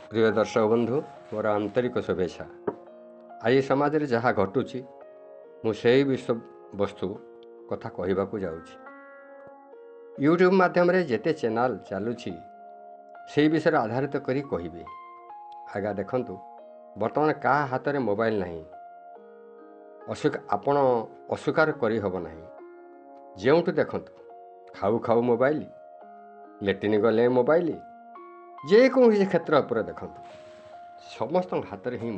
प्रिय दर्शक बंधु मोर आंतरिक शुभेच्छा। आज समाज रे जहाँ घटुची मुझे विषय वस्तु कथा कहवाक जाऊँगी। यूट्यूब माध्यम रे जेते चैनल चलुची से विषय आधारित करी कहबी। आज्ञा देखंतु वर्तमान का हाथ में मोबाइल नहीं आपण अस्वीकार करी हब नहीं। जोठु देखंतु खाऊ खाऊ मोबाइल, लेट्रिन गले मोबाइल, जेकोसी क्षेत्र पर देखंतु समस्त हाथ में ही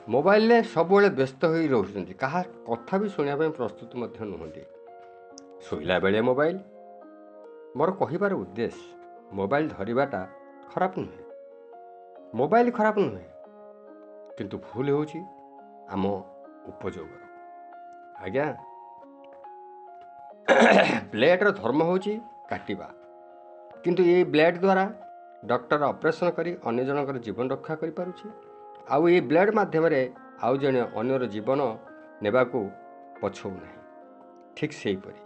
मोबाइल सब व्यस्त हो रोच क्या कथा भी शुणा प्रस्तुत नुहति। शोला बेले मोबाइल मोर कहबार उद्देश्य मोबाइल धरवाटा खराब नुहे, मोबाइल खराब नुहे किंतु भूल होची आम उपयोग। आज्ञा ब्लेड रो धर्म होची काटिबा, किंतु ये ब्लेड द्वारा डॉक्टर ऑपरेशन करी अन्य जनकर जीवन रक्षा करि पारुछि। आउ ये ब्लेड माध्यम रे आउ जने अन्यर जीवन नेबाकू पछौ नहीं। ठीक से परी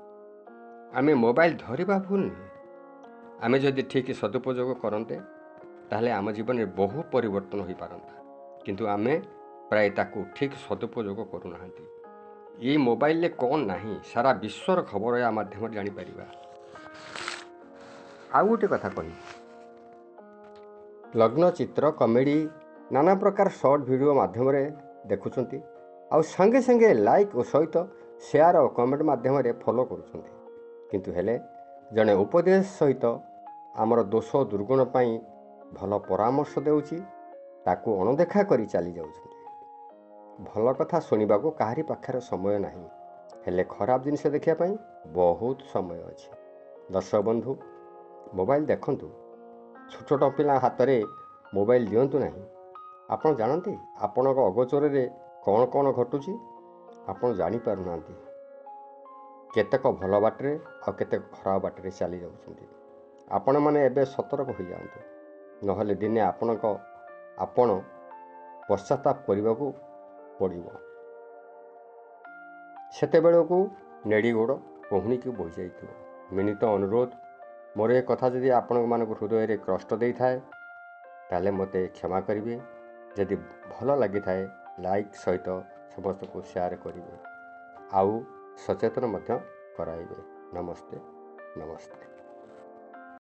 आमे मोबाइल धरिबा भूल नहीं। आमे जदि ठीक सदुपयोग करते ताहले आम जीवन में बहु परिवर्तन हो पारंता, किंतु आमे प्राय ताकू ठीक सदुपयोग करूना। ये मोबाइल ले कौन नहीं सारा विश्वर खबर या माध्यम जानी परिबा। आउ गोटे कथा कही, लग्न चित्र कॉमेडी नाना प्रकार शॉर्ट वीडियो माध्यम रे देखुछंती आउ संगे संगे लाइक और सहित शेयर और कमेंट माध्यम रे फॉलो करुछंती, किंतु हेले जने उपदेश सहित आमर दोष दुर्गुण पाई भल परामर्श देउची ताकू अणदेखा करी चली जाउछंती। भल कथा सुनिबा को काहारी पाखरे समय नहीं, हेले खराब जिनिस देखिया पाई बहुत समय अछि। दर्शक बंधु मोबाइल देखंतु, छोट छोट पिला हाथ में मोबाइल दिंतु नहीं। आपन जानते आपण अगोचर रे कौन कौन घटुची आपन जानी पारु नांती। केतेक भल बाटरे आ केतेक खराब बाटरे चली जाउछंती। आपण माने एबे सतर्क हो जांतु, नहले दिने आपण पश्चाताप करने पड़ो। सेते बेलू नेड़ी गोड़ कोहनी की बोझ जाइथिबो। मिनित अनुरोध, मोर ए कथा जदि आपण मानक हृदय रे कष्ट देई थाए ताले मते क्षमा करिवे। जदि भल लगी थाए लाइक सहित समस्त को शेयर करिवे आउ सचेतन मध्य कराइबे। नमस्ते नमस्ते।